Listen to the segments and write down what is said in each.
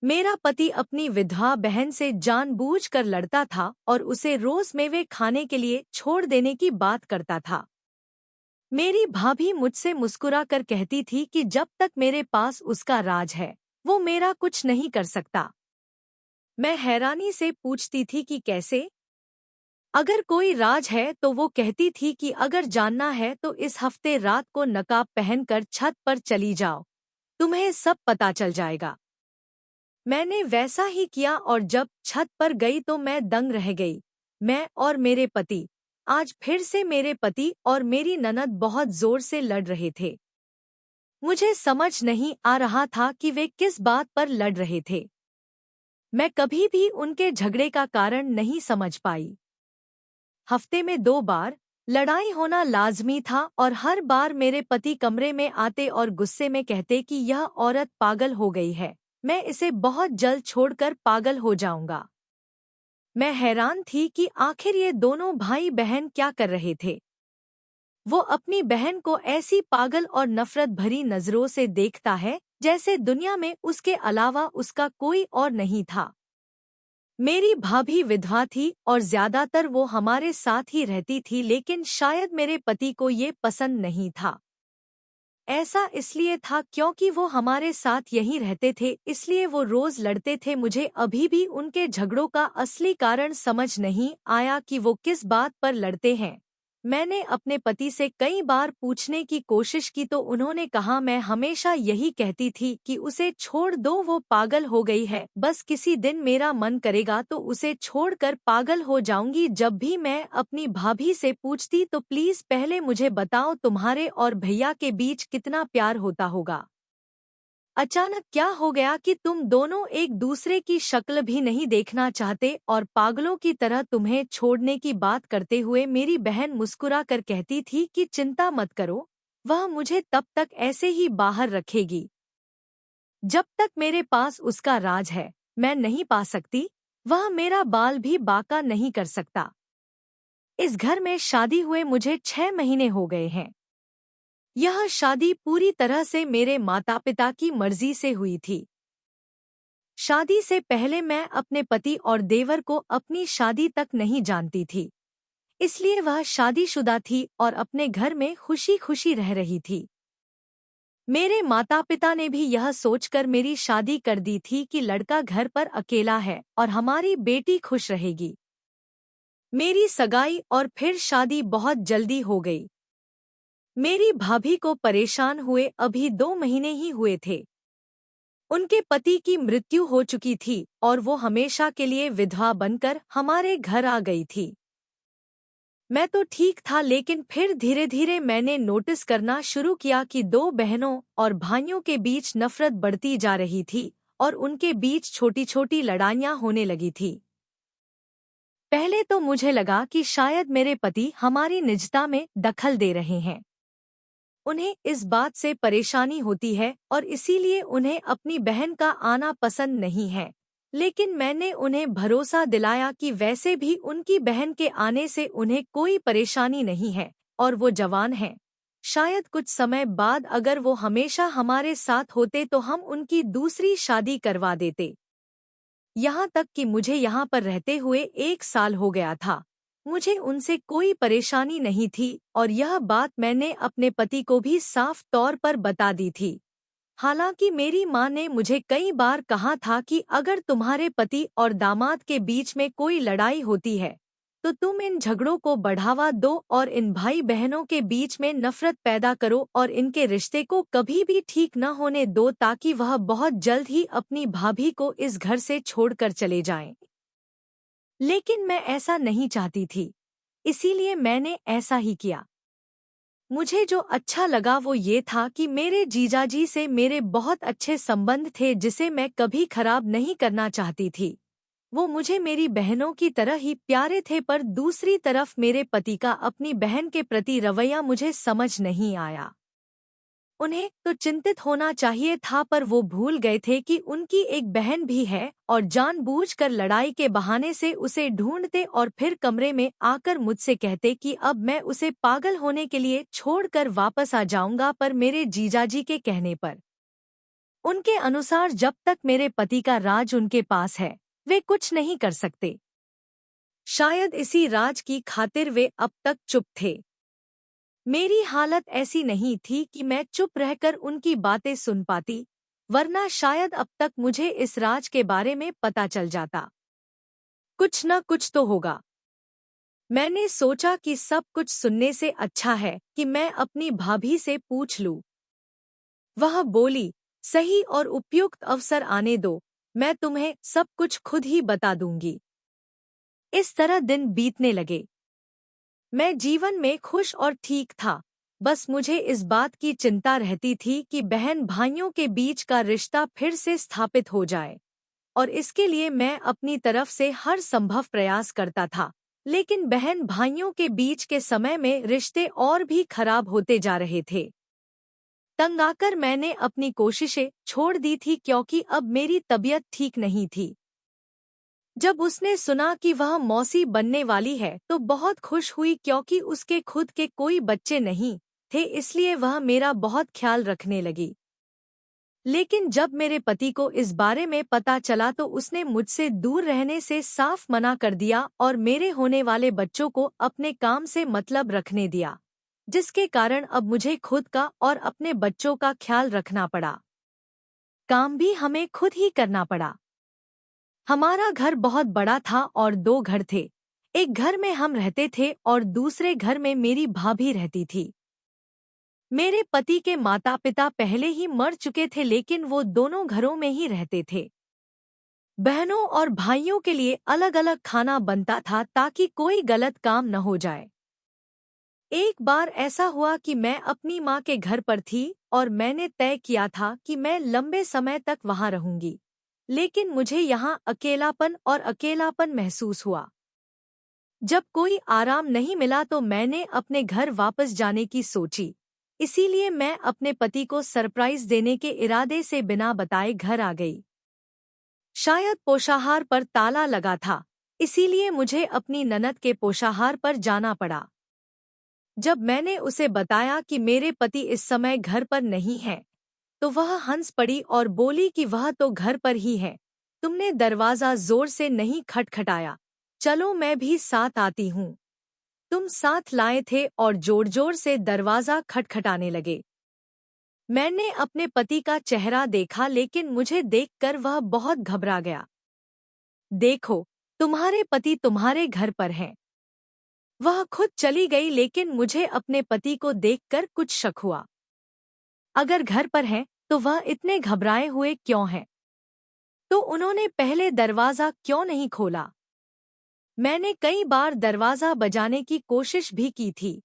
मेरा पति अपनी विधवा बहन से जानबूझकर लड़ता था और उसे रोज मेवे खाने के लिए छोड़ देने की बात करता था। मेरी भाभी मुझसे मुस्कुराकर कहती थी कि जब तक मेरे पास उसका राज है, वो मेरा कुछ नहीं कर सकता। मैं हैरानी से पूछती थी कि कैसे? अगर कोई राज है तो वो कहती थी कि अगर जानना है तो इस हफ्ते रात को नकाब पहनकर छत पर चली जाओ, तुम्हें सब पता चल जाएगा। मैंने वैसा ही किया और जब छत पर गई तो मैं दंग रह गई। मैं और मेरे पति, आज फिर से मेरे पति और मेरी ननद बहुत जोर से लड़ रहे थे। मुझे समझ नहीं आ रहा था कि वे किस बात पर लड़ रहे थे। मैं कभी भी उनके झगड़े का कारण नहीं समझ पाई। हफ्ते में 2 बार लड़ाई होना लाजमी था और हर बार मेरे पति कमरे में आते और गुस्से में कहते कि यह औरत पागल हो गई है, मैं इसे बहुत जल्द छोड़कर पागल हो जाऊंगा। मैं हैरान थी कि आखिर ये दोनों भाई बहन क्या कर रहे थे। वो अपनी बहन को ऐसी पागल और नफरत भरी नजरों से देखता है जैसे दुनिया में उसके अलावा उसका कोई और नहीं था। मेरी भाभी विधवा थी और ज्यादातर वो हमारे साथ ही रहती थी, लेकिन शायद मेरे पति को ये पसंद नहीं था। ऐसा इसलिए था क्योंकि वो हमारे साथ यहीं रहते थे, इसलिए वो रोज लड़ते थे। मुझे अभी भी उनके झगड़ों का असली कारण समझ नहीं आया कि वो किस बात पर लड़ते हैं। मैंने अपने पति से कई बार पूछने की कोशिश की तो उन्होंने कहा, मैं हमेशा यही कहती थी कि उसे छोड़ दो, वो पागल हो गई है। बस किसी दिन मेरा मन करेगा तो उसे छोड़कर पागल हो जाऊंगी। जब भी मैं अपनी भाभी से पूछती तो प्लीज पहले मुझे बताओ, तुम्हारे और भैया के बीच कितना प्यार होता होगा। अचानक क्या हो गया कि तुम दोनों एक दूसरे की शक्ल भी नहीं देखना चाहते और पागलों की तरह तुम्हें छोड़ने की बात करते हुए मेरी बहन मुस्कुरा कर कहती थी कि चिंता मत करो, वह मुझे तब तक ऐसे ही बाहर रखेगी जब तक मेरे पास उसका राज है। मैं नहीं पा सकती, वह मेरा बाल भी बांका नहीं कर सकता। इस घर में शादी हुए मुझे 6 महीने हो गए हैं। यह शादी पूरी तरह से मेरे माता पिता की मर्जी से हुई थी। शादी से पहले मैं अपने पति और देवर को अपनी शादी तक नहीं जानती थी, इसलिए वह शादीशुदा थी और अपने घर में खुशी खुशी रह रही थी। मेरे माता पिता ने भी यह सोचकर मेरी शादी कर दी थी कि लड़का घर पर अकेला है और हमारी बेटी खुश रहेगी। मेरी सगाई और फिर शादी बहुत जल्दी हो गई। मेरी भाभी को परेशान हुए अभी 2 महीने ही हुए थे। उनके पति की मृत्यु हो चुकी थी और वो हमेशा के लिए विधवा बनकर हमारे घर आ गई थी। मैं तो ठीक था, लेकिन फिर धीरे धीरे मैंने नोटिस करना शुरू किया कि 2 बहनों और भाइयों के बीच नफरत बढ़ती जा रही थी और उनके बीच छोटी छोटी लड़ाइयाँ होने लगी थी। पहले तो मुझे लगा कि शायद मेरे पति हमारी निजता में दखल दे रहे हैं। उन्हें इस बात से परेशानी होती है और इसीलिए उन्हें अपनी बहन का आना पसंद नहीं है, लेकिन मैंने उन्हें भरोसा दिलाया कि वैसे भी उनकी बहन के आने से उन्हें कोई परेशानी नहीं है और वो जवान हैं। शायद कुछ समय बाद अगर वो हमेशा हमारे साथ होते तो हम उनकी दूसरी शादी करवा देते। यहाँ तक कि मुझे यहाँ पर रहते हुए 1 साल हो गया था। मुझे उनसे कोई परेशानी नहीं थी और यह बात मैंने अपने पति को भी साफ तौर पर बता दी थी। हालांकि मेरी माँ ने मुझे कई बार कहा था कि अगर तुम्हारे पति और दामाद के बीच में कोई लड़ाई होती है तो तुम इन झगड़ों को बढ़ावा दो और इन भाई बहनों के बीच में नफरत पैदा करो और इनके रिश्ते को कभी भी ठीक न होने दो, ताकि वह बहुत जल्द ही अपनी भाभी को इस घर से छोड़कर चले जाएं। लेकिन मैं ऐसा नहीं चाहती थी, इसीलिए मैंने ऐसा ही किया। मुझे जो अच्छा लगा वो ये था कि मेरे जीजाजी से मेरे बहुत अच्छे संबंध थे, जिसे मैं कभी खराब नहीं करना चाहती थी। वो मुझे मेरी बहनों की तरह ही प्यारे थे, पर दूसरी तरफ मेरे पति का अपनी बहन के प्रति रवैया मुझे समझ नहीं आया। उन्हें तो चिंतित होना चाहिए था, पर वो भूल गए थे कि उनकी एक बहन भी है और जानबूझकर लड़ाई के बहाने से उसे ढूंढते और फिर कमरे में आकर मुझसे कहते कि अब मैं उसे पागल होने के लिए छोड़कर वापस आ जाऊंगा। पर मेरे जीजाजी के कहने पर उनके अनुसार जब तक मेरे पति का राज उनके पास है, वे कुछ नहीं कर सकते। शायद इसी राज की खातिर वे अब तक चुप थे। मेरी हालत ऐसी नहीं थी कि मैं चुप रहकर उनकी बातें सुन पाती, वरना शायद अब तक मुझे इस राज के बारे में पता चल जाता। कुछ न कुछ तो होगा। मैंने सोचा कि सब कुछ सुनने से अच्छा है कि मैं अपनी भाभी से पूछ लूं। वह बोली, सही और उपयुक्त अवसर आने दो, मैं तुम्हें सब कुछ खुद ही बता दूंगी। इस तरह दिन बीतने लगे। मैं जीवन में खुश और ठीक था। बस मुझे इस बात की चिंता रहती थी कि बहन भाइयों के बीच का रिश्ता फिर से स्थापित हो जाए, और इसके लिए मैं अपनी तरफ से हर संभव प्रयास करता था। लेकिन बहन भाइयों के बीच के समय में रिश्ते और भी खराब होते जा रहे थे। तंग आकर मैंने अपनी कोशिशें छोड़ दी थी, क्योंकि अब मेरी तबीयत ठीक नहीं थी। जब उसने सुना कि वह मौसी बनने वाली है तो बहुत खुश हुई, क्योंकि उसके खुद के कोई बच्चे नहीं थे, इसलिए वह मेरा बहुत ख्याल रखने लगी। लेकिन जब मेरे पति को इस बारे में पता चला तो उसने मुझसे दूर रहने से साफ मना कर दिया और मेरे होने वाले बच्चों को अपने काम से मतलब रखने दिया, जिसके कारण अब मुझे खुद का और अपने बच्चों का ख्याल रखना पड़ा। काम भी हमें खुद ही करना पड़ा। हमारा घर बहुत बड़ा था और 2 घर थे। एक घर में हम रहते थे और दूसरे घर में मेरी भाभी रहती थी। मेरे पति के माता पिता पहले ही मर चुके थे, लेकिन वो दोनों घरों में ही रहते थे। बहनों और भाइयों के लिए अलग अलग खाना बनता था ताकि कोई गलत काम न हो जाए। एक बार ऐसा हुआ कि मैं अपनी माँ के घर पर थी और मैंने तय किया था कि मैं लंबे समय तक वहाँ रहूंगी, लेकिन मुझे यहाँ अकेलापन महसूस हुआ। जब कोई आराम नहीं मिला तो मैंने अपने घर वापस जाने की सोची। इसीलिए मैं अपने पति को सरप्राइज देने के इरादे से बिना बताए घर आ गई। शायद पोषाहार पर ताला लगा था, इसीलिए मुझे अपनी ननद के पोषाहार पर जाना पड़ा। जब मैंने उसे बताया कि मेरे पति इस समय घर पर नहीं है, तो वह हंस पड़ी और बोली कि वह तो घर पर ही है, तुमने दरवाज़ा जोर से नहीं खटखटाया, चलो मैं भी साथ आती हूँ। तुम साथ लाए थे और जोर जोर से दरवाज़ा खटखटाने लगे। मैंने अपने पति का चेहरा देखा, लेकिन मुझे देखकर वह बहुत घबरा गया। देखो, तुम्हारे पति तुम्हारे घर पर हैं। वह खुद चली गई, लेकिन मुझे अपने पति को देखकर कुछ शक हुआ। अगर घर पर हैं, तो वह इतने घबराए हुए क्यों हैं? तो उन्होंने पहले दरवाज़ा क्यों नहीं खोला? मैंने कई बार दरवाज़ा बजाने की कोशिश भी की थी।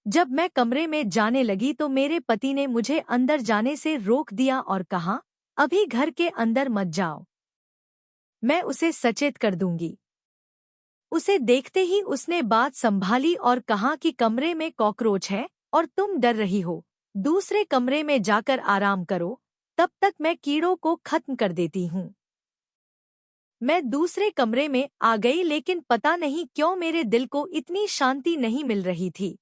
जब मैं कमरे में जाने लगी तो मेरे पति ने मुझे अंदर जाने से रोक दिया और कहा, अभी घर के अंदर मत जाओ, मैं उसे सचेत कर दूंगी। उसे देखते ही उसने बात संभाली और कहा कि कमरे में कॉकरोच है और तुम डर रही हो, दूसरे कमरे में जाकर आराम करो, तब तक मैं कीड़ों को खत्म कर देती हूँ। मैं दूसरे कमरे में आ गई, लेकिन पता नहीं क्यों मेरे दिल को इतनी शांति नहीं मिल रही थी।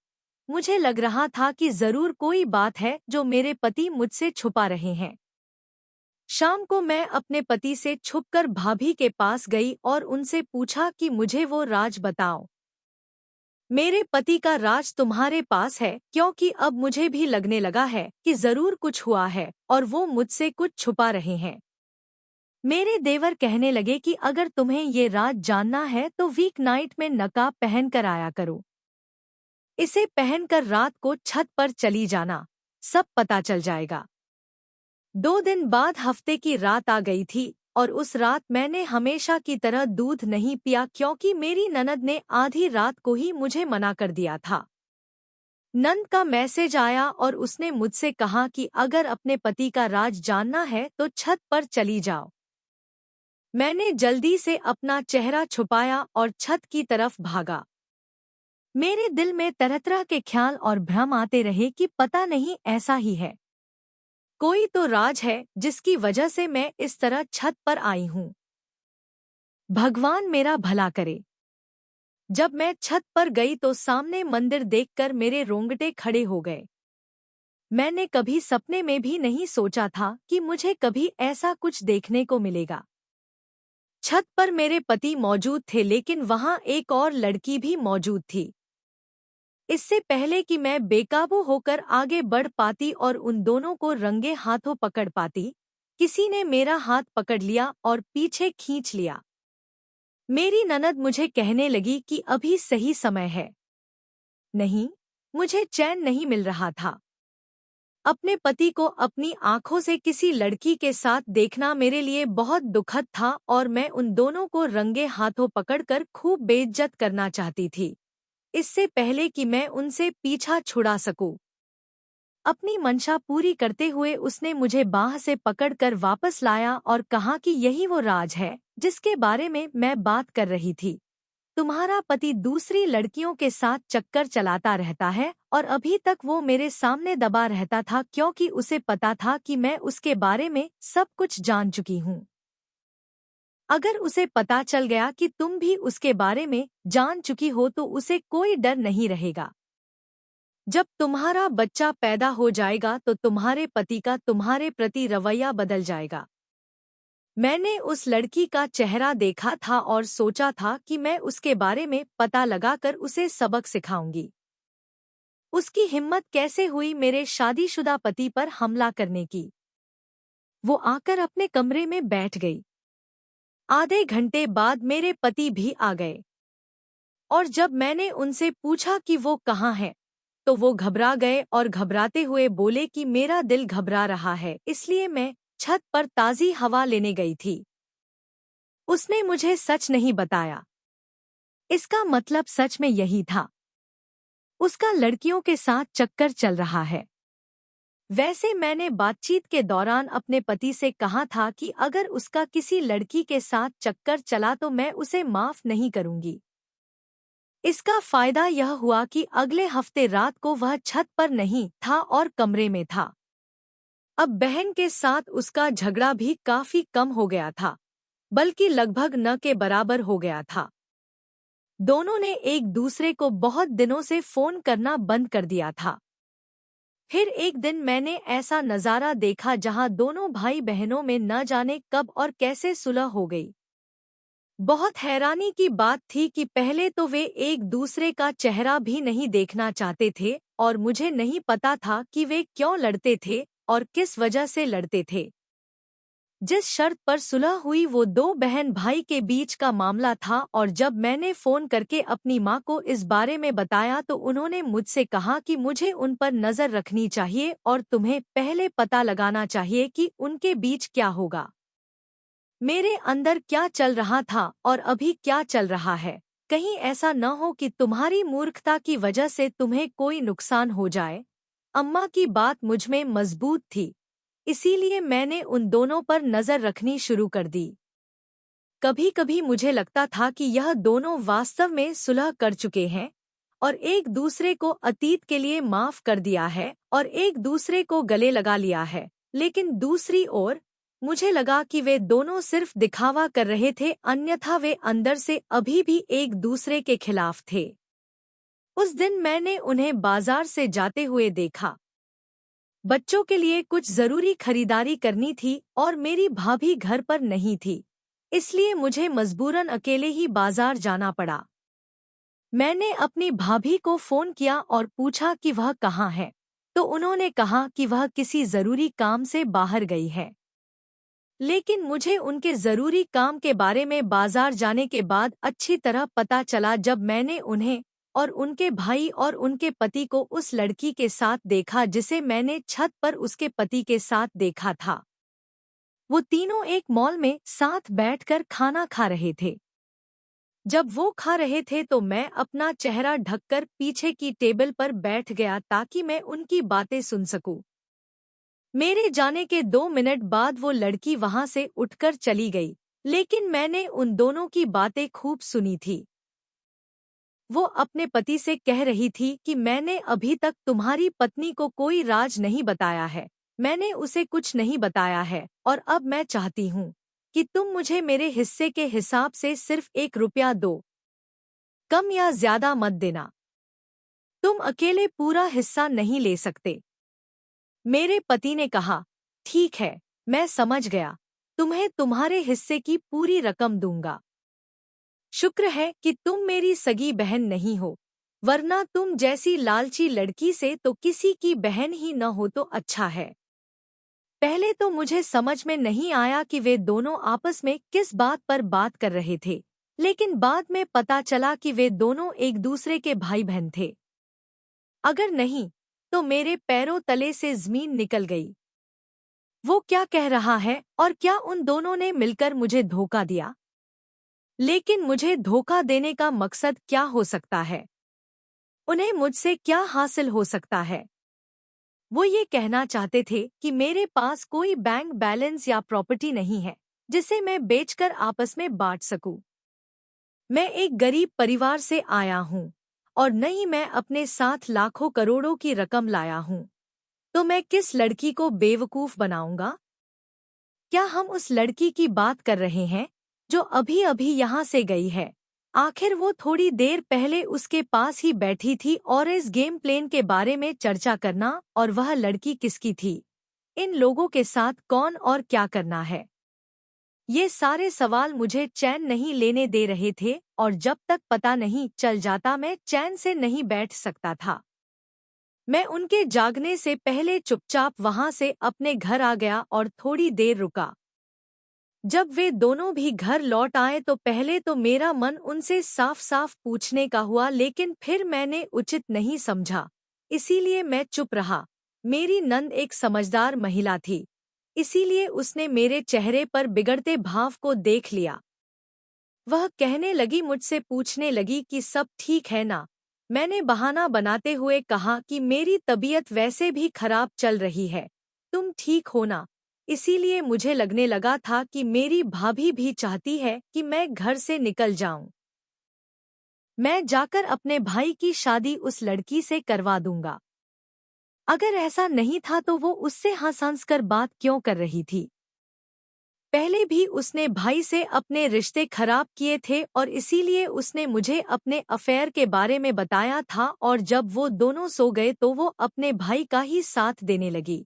मुझे लग रहा था कि जरूर कोई बात है जो मेरे पति मुझसे छुपा रहे हैं। शाम को मैं अपने पति से छुपकर भाभी के पास गई और उनसे पूछा कि मुझे वो राज बताओ। मेरे पति का राज तुम्हारे पास है, क्योंकि अब मुझे भी लगने लगा है कि जरूर कुछ हुआ है और वो मुझसे कुछ छुपा रहे हैं। मेरे देवर कहने लगे कि अगर तुम्हें ये राज जानना है तो वीक नाइट में नकाब पहन कर आया करो। इसे पहनकर रात को छत पर चली जाना, सब पता चल जाएगा। 2 दिन बाद हफ्ते की रात आ गई थी और उस रात मैंने हमेशा की तरह दूध नहीं पिया, क्योंकि मेरी ननद ने आधी रात को ही मुझे मना कर दिया था। नंद का मैसेज आया और उसने मुझसे कहा कि अगर अपने पति का राज जानना है तो छत पर चली जाओ। मैंने जल्दी से अपना चेहरा छुपाया और छत की तरफ भागा। मेरे दिल में तरह तरह के ख्याल और भ्रम आते रहे कि पता नहीं ऐसा ही है, कोई तो राज है जिसकी वजह से मैं इस तरह छत पर आई हूँ। भगवान मेरा भला करे। जब मैं छत पर गई तो सामने मंदिर देखकर मेरे रोंगटे खड़े हो गए। मैंने कभी सपने में भी नहीं सोचा था कि मुझे कभी ऐसा कुछ देखने को मिलेगा। छत पर मेरे पति मौजूद थे, लेकिन वहां एक और लड़की भी मौजूद थी। इससे पहले कि मैं बेकाबू होकर आगे बढ़ पाती और उन दोनों को रंगे हाथों पकड़ पाती, किसी ने मेरा हाथ पकड़ लिया और पीछे खींच लिया। मेरी ननद मुझे कहने लगी कि अभी सही समय है। नहीं, मुझे चैन नहीं मिल रहा था। अपने पति को अपनी आंखों से किसी लड़की के साथ देखना मेरे लिए बहुत दुखद था और मैं उन दोनों को रंगे हाथों पकड़कर खूब बेइज्जत करना चाहती थी, इससे पहले कि मैं उनसे पीछा छुड़ा सकूं। अपनी मंशा पूरी करते हुए उसने मुझे बाह से पकड़कर वापस लाया और कहा कि यही वो राज है जिसके बारे में मैं बात कर रही थी। तुम्हारा पति दूसरी लड़कियों के साथ चक्कर चलाता रहता है और अभी तक वो मेरे सामने दबा रहता था क्योंकि उसे पता था कि मैं उसके बारे में सब कुछ जान चुकी हूँ। अगर उसे पता चल गया कि तुम भी उसके बारे में जान चुकी हो तो उसे कोई डर नहीं रहेगा। जब तुम्हारा बच्चा पैदा हो जाएगा तो तुम्हारे पति का तुम्हारे प्रति रवैया बदल जाएगा। मैंने उस लड़की का चेहरा देखा था और सोचा था कि मैं उसके बारे में पता लगाकर उसे सबक सिखाऊंगी। उसकी हिम्मत कैसे हुई मेरे शादीशुदा पति पर हमला करने की। वो आकर अपने कमरे में बैठ गई। आधे घंटे बाद मेरे पति भी आ गए और जब मैंने उनसे पूछा कि वो कहाँ हैं, तो वो घबरा गए और घबराते हुए बोले कि मेरा दिल घबरा रहा है, इसलिए मैं छत पर ताज़ी हवा लेने गई थी। उसने मुझे सच नहीं बताया। इसका मतलब सच में यही था। उसका लड़कियों के साथ चक्कर चल रहा है। वैसे मैंने बातचीत के दौरान अपने पति से कहा था कि अगर उसका किसी लड़की के साथ चक्कर चला तो मैं उसे माफ नहीं करूंगी। इसका फायदा यह हुआ कि अगले हफ्ते रात को वह छत पर नहीं था और कमरे में था। अब बहन के साथ उसका झगड़ा भी काफी कम हो गया था, बल्कि लगभग न के बराबर हो गया था। दोनों ने एक दूसरे को बहुत दिनों से फोन करना बंद कर दिया था। फिर एक दिन मैंने ऐसा नज़ारा देखा जहां दोनों भाई बहनों में न जाने कब और कैसे सुलह हो गई। बहुत हैरानी की बात थी कि पहले तो वे एक दूसरे का चेहरा भी नहीं देखना चाहते थे और मुझे नहीं पता था कि वे क्यों लड़ते थे और किस वजह से लड़ते थे। जिस शर्त पर सुलह हुई वो दो बहन भाई के बीच का मामला था और जब मैंने फ़ोन करके अपनी माँ को इस बारे में बताया तो उन्होंने मुझसे कहा कि मुझे उन पर नज़र रखनी चाहिए और तुम्हें पहले पता लगाना चाहिए कि उनके बीच क्या होगा। मेरे अंदर क्या चल रहा था और अभी क्या चल रहा है, कहीं ऐसा न हो कि तुम्हारी मूर्खता की वजह से तुम्हें कोई नुकसान हो जाए। अम्मा की बात मुझमें मजबूत थी, इसीलिए मैंने उन दोनों पर नज़र रखनी शुरू कर दी। कभी कभी मुझे लगता था कि यह दोनों वास्तव में सुलह कर चुके हैं और एक दूसरे को अतीत के लिए माफ कर दिया है और एक दूसरे को गले लगा लिया है, लेकिन दूसरी ओर मुझे लगा कि वे दोनों सिर्फ दिखावा कर रहे थे, अन्यथा वे अंदर से अभी भी एक दूसरे के खिलाफ थे। उस दिन मैंने उन्हें बाजार से जाते हुए देखा। बच्चों के लिए कुछ जरूरी खरीदारी करनी थी और मेरी भाभी घर पर नहीं थी, इसलिए मुझे मजबूरन अकेले ही बाजार जाना पड़ा। मैंने अपनी भाभी को फोन किया और पूछा कि वह कहाँ है, तो उन्होंने कहा कि वह किसी जरूरी काम से बाहर गई है। लेकिन मुझे उनके जरूरी काम के बारे में बाजार जाने के बाद अच्छी तरह पता चला जब मैंने उन्हें और उनके भाई और उनके पति को उस लड़की के साथ देखा जिसे मैंने छत पर उसके पति के साथ देखा था। वो तीनों एक मॉल में साथ बैठकर खाना खा रहे थे। जब वो खा रहे थे तो मैं अपना चेहरा ढककर पीछे की टेबल पर बैठ गया ताकि मैं उनकी बातें सुन सकूं। मेरे जाने के 2 मिनट बाद वो लड़की वहां से उठकर चली गई, लेकिन मैंने उन दोनों की बातें खूब सुनी थी। वो अपने पति से कह रही थी कि मैंने अभी तक तुम्हारी पत्नी को कोई राज नहीं बताया है, मैंने उसे कुछ नहीं बताया है और अब मैं चाहती हूँ कि तुम मुझे मेरे हिस्से के हिसाब से सिर्फ 1 रुपया दो, कम या ज्यादा मत देना। तुम अकेले पूरा हिस्सा नहीं ले सकते। मेरे पति ने कहा, ठीक है, मैं समझ गया, तुम्हें तुम्हारे हिस्से की पूरी रकम दूंगा। शुक्र है कि तुम मेरी सगी बहन नहीं हो, वरना तुम जैसी लालची लड़की से तो किसी की बहन ही न हो तो अच्छा है। पहले तो मुझे समझ में नहीं आया कि वे दोनों आपस में किस बात पर बात कर रहे थे, लेकिन बाद में पता चला कि वे दोनों एक दूसरे के भाई बहन थे। अगर नहीं, तो मेरे पैरों तले से जमीन निकल गई। वो क्या कह रहा है और क्या उन दोनों ने मिलकर मुझे धोखा दिया? लेकिन मुझे धोखा देने का मकसद क्या हो सकता है? उन्हें मुझसे क्या हासिल हो सकता है? वो ये कहना चाहते थे कि मेरे पास कोई बैंक बैलेंस या प्रॉपर्टी नहीं है जिसे मैं बेचकर आपस में बांट सकूं। मैं एक गरीब परिवार से आया हूं और न ही मैं अपने साथ लाखों करोड़ों की रकम लाया हूं। तो मैं किस लड़की को बेवकूफ बनाऊंगा? क्या हम उस लड़की की बात कर रहे हैं जो अभी अभी यहाँ से गई है? आखिर वो थोड़ी देर पहले उसके पास ही बैठी थी और इस गेम प्लेन के बारे में चर्चा करना, और वह लड़की किसकी थी? इन लोगों के साथ कौन और क्या करना है? ये सारे सवाल मुझे चैन नहीं लेने दे रहे थे और जब तक पता नहीं चल जाता मैं चैन से नहीं बैठ सकता था। मैं उनके जागने से पहले चुपचाप वहां से अपने घर आ गया और थोड़ी देर रुका। जब वे दोनों भी घर लौट आए तो पहले तो मेरा मन उनसे साफ साफ पूछने का हुआ, लेकिन फिर मैंने उचित नहीं समझा, इसीलिए मैं चुप रहा। मेरी नंद एक समझदार महिला थी, इसीलिए उसने मेरे चेहरे पर बिगड़ते भाव को देख लिया। वह कहने लगी, मुझसे पूछने लगी कि सब ठीक है ना। मैंने बहाना बनाते हुए कहा कि मेरी तबीयत वैसे भी खराब चल रही है, तुम ठीक हो ना? इसीलिए मुझे लगने लगा था कि मेरी भाभी भी चाहती है कि मैं घर से निकल जाऊं। मैं जाकर अपने भाई की शादी उस लड़की से करवा दूंगा। अगर ऐसा नहीं था तो वो उससे हंस हंस कर बात क्यों कर रही थी? पहले भी उसने भाई से अपने रिश्ते खराब किए थे और इसीलिए उसने मुझे अपने अफेयर के बारे में बताया था, और जब वो दोनों सो गए तो वो अपने भाई का ही साथ देने लगी।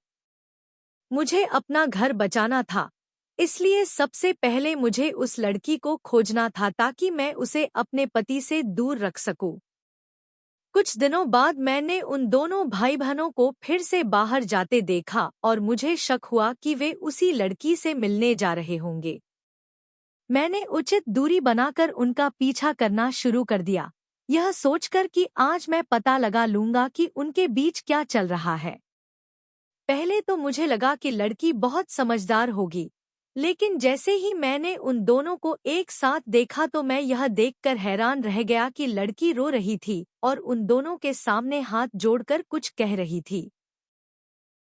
मुझे अपना घर बचाना था, इसलिए सबसे पहले मुझे उस लड़की को खोजना था ताकि मैं उसे अपने पति से दूर रख सकूं। कुछ दिनों बाद मैंने उन दोनों भाई बहनों को फिर से बाहर जाते देखा और मुझे शक हुआ कि वे उसी लड़की से मिलने जा रहे होंगे। मैंने उचित दूरी बनाकर उनका पीछा करना शुरू कर दिया, यह सोचकर कि आज मैं पता लगा लूंगा कि उनके बीच क्या चल रहा है। पहले तो मुझे लगा कि लड़की बहुत समझदार होगी, लेकिन जैसे ही मैंने उन दोनों को एक साथ देखा तो मैं यह देखकर हैरान रह गया कि लड़की रो रही थी और उन दोनों के सामने हाथ जोड़कर कुछ कह रही थी।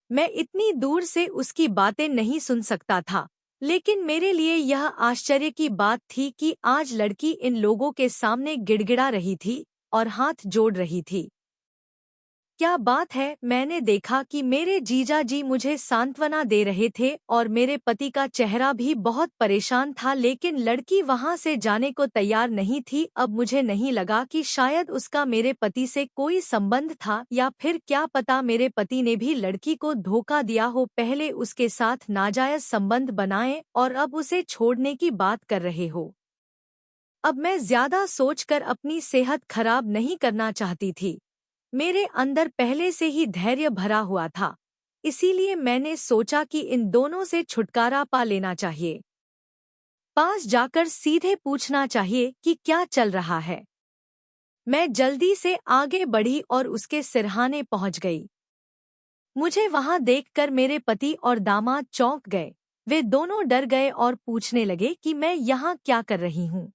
मैं इतनी दूर से उसकी बातें नहीं सुन सकता था, लेकिन मेरे लिए यह आश्चर्य की बात थी कि आज लड़की इन लोगों के सामने गिड़गिड़ा रही थी और हाथ जोड़ रही थी। क्या बात है, मैंने देखा कि मेरे जीजा जी मुझे सांत्वना दे रहे थे और मेरे पति का चेहरा भी बहुत परेशान था, लेकिन लड़की वहां से जाने को तैयार नहीं थी। अब मुझे नहीं लगा कि शायद उसका मेरे पति से कोई संबंध था, या फिर क्या पता मेरे पति ने भी लड़की को धोखा दिया हो, पहले उसके साथ नाजायज संबंध बनाए और अब उसे छोड़ने की बात कर रहे हो। अब मैं ज्यादा सोचकर अपनी सेहत खराब नहीं करना चाहती थी। मेरे अंदर पहले से ही धैर्य भरा हुआ था, इसीलिए मैंने सोचा कि इन दोनों से छुटकारा पा लेना चाहिए। पास जाकर सीधे पूछना चाहिए कि क्या चल रहा है। मैं जल्दी से आगे बढ़ी और उसके सिरहाने पहुंच गई। मुझे वहां देखकर मेरे पति और दामाद चौंक गए। वे दोनों डर गए और पूछने लगे कि मैं यहाँ क्या कर रही हूँ।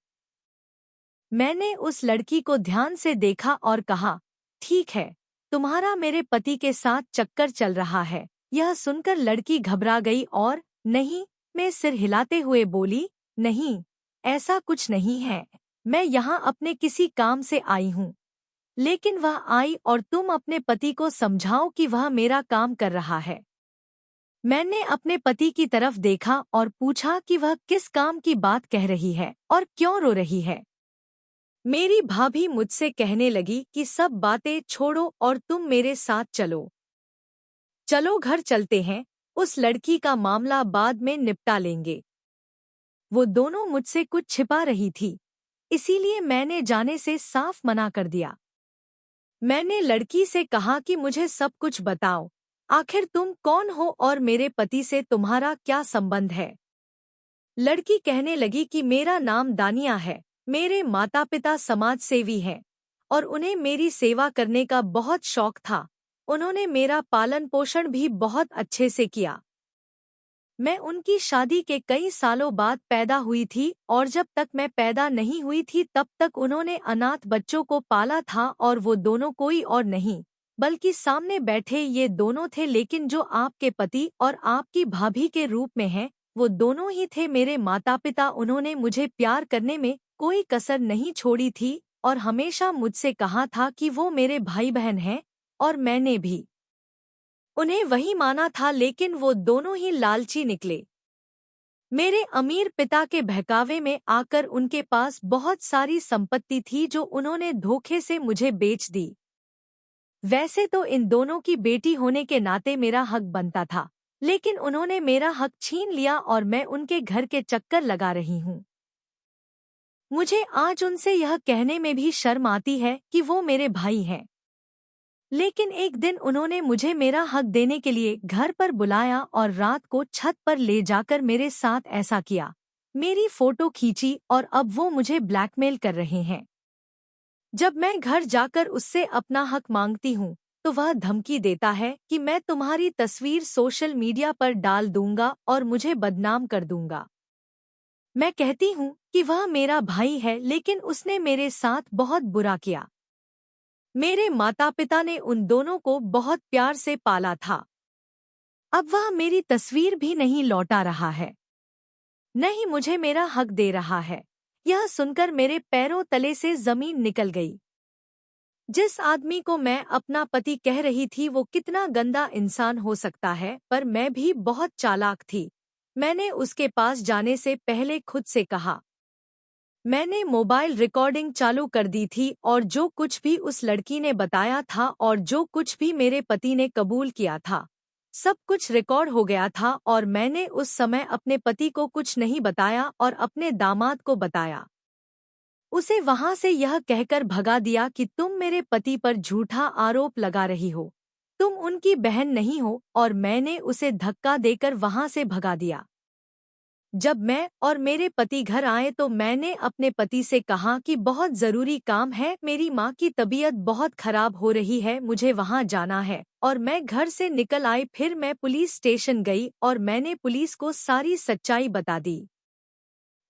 मैंने उस लड़की को ध्यान से देखा और कहा, ठीक है, तुम्हारा मेरे पति के साथ चक्कर चल रहा है। यह सुनकर लड़की घबरा गई और नहीं, मैं सिर हिलाते हुए बोली, नहीं, ऐसा कुछ नहीं है। मैं यहाँ अपने किसी काम से आई हूँ। लेकिन वह आई और तुम अपने पति को समझाओ कि वह मेरा काम कर रहा है। मैंने अपने पति की तरफ देखा और पूछा कि वह किस काम की बात कह रही है और क्यों रो रही है। मेरी भाभी मुझसे कहने लगी कि सब बातें छोड़ो और तुम मेरे साथ चलो। चलो घर चलते हैं, उस लड़की का मामला बाद में निपटा लेंगे। वो दोनों मुझसे कुछ छिपा रही थी, इसीलिए मैंने जाने से साफ मना कर दिया। मैंने लड़की से कहा कि मुझे सब कुछ बताओ, आखिर तुम कौन हो और मेरे पति से तुम्हारा क्या संबंध है। लड़की कहने लगी कि मेरा नाम दानिया है, मेरे माता पिता समाज सेवी हैं और उन्हें मेरी सेवा करने का बहुत शौक था। उन्होंने मेरा पालन पोषण भी बहुत अच्छे से किया। मैं उनकी शादी के कई सालों बाद पैदा हुई थी और जब तक मैं पैदा नहीं हुई थी तब तक उन्होंने अनाथ बच्चों को पाला था और वो दोनों कोई और नहीं बल्कि सामने बैठे ये दोनों थे, लेकिन जो आपके पति और आपकी भाभी के रूप में हैं वो दोनों ही थे मेरे माता पिता। उन्होंने मुझे प्यार करने में कोई कसर नहीं छोड़ी थी और हमेशा मुझसे कहा था कि वो मेरे भाई बहन हैं और मैंने भी उन्हें वही माना था, लेकिन वो दोनों ही लालची निकले। मेरे अमीर पिता के बहकावे में आकर उनके पास बहुत सारी संपत्ति थी जो उन्होंने धोखे से मुझे बेच दी। वैसे तो इन दोनों की बेटी होने के नाते मेरा हक बनता था, लेकिन उन्होंने मेरा हक छीन लिया और मैं उनके घर के चक्कर लगा रही हूँ। मुझे आज उनसे यह कहने में भी शर्म आती है कि वो मेरे भाई हैं। लेकिन एक दिन उन्होंने मुझे मेरा हक देने के लिए घर पर बुलाया और रात को छत पर ले जाकर मेरे साथ ऐसा किया, मेरी फोटो खींची और अब वो मुझे ब्लैकमेल कर रहे हैं। जब मैं घर जाकर उससे अपना हक मांगती हूँ तो वह धमकी देता है कि मैं तुम्हारी तस्वीर सोशल मीडिया पर डाल दूंगा और मुझे बदनाम कर दूंगा। मैं कहती हूँ कि वह मेरा भाई है, लेकिन उसने मेरे साथ बहुत बुरा किया। मेरे माता पिता ने उन दोनों को बहुत प्यार से पाला था। अब वह मेरी तस्वीर भी नहीं लौटा रहा है, न ही मुझे मेरा हक दे रहा है। यह सुनकर मेरे पैरों तले से जमीन निकल गई। जिस आदमी को मैं अपना पति कह रही थी वो कितना गंदा इंसान हो सकता है, पर मैं भी बहुत चालाक थी। मैंने उसके पास जाने से पहले खुद से कहा। मैंने मोबाइल रिकॉर्डिंग चालू कर दी थी और जो कुछ भी उस लड़की ने बताया था और जो कुछ भी मेरे पति ने कबूल किया था, सब कुछ रिकॉर्ड हो गया था और मैंने उस समय अपने पति को कुछ नहीं बताया और अपने दामाद को बताया। उसे वहां से यह कहकर भगा दिया कि तुम मेरे पति पर झूठा आरोप लगा रही हो, तुम उनकी बहन नहीं हो, और मैंने उसे धक्का देकर वहां से भगा दिया। जब मैं और मेरे पति घर आए तो मैंने अपने पति से कहा कि बहुत ज़रूरी काम है, मेरी माँ की तबीयत बहुत खराब हो रही है, मुझे वहाँ जाना है, और मैं घर से निकल आई। फिर मैं पुलिस स्टेशन गई और मैंने पुलिस को सारी सच्चाई बता दी।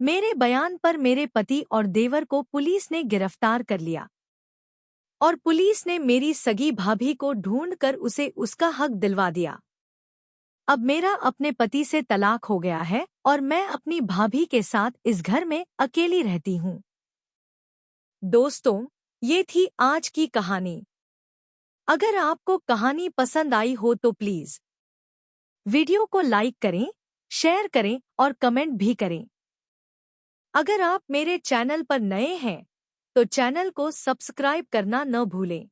मेरे बयान पर मेरे पति और देवर को पुलिस ने गिरफ्तार कर लिया और पुलिस ने मेरी सगी भाभी को ढूंढकर उसे उसका हक दिलवा दिया। अब मेरा अपने पति से तलाक हो गया है और मैं अपनी भाभी के साथ इस घर में अकेली रहती हूँ। दोस्तों, ये थी आज की कहानी। अगर आपको कहानी पसंद आई हो तो प्लीज वीडियो को लाइक करें, शेयर करें और कमेंट भी करें। अगर आप मेरे चैनल पर नए हैं तो चैनल को सब्सक्राइब करना न भूलें।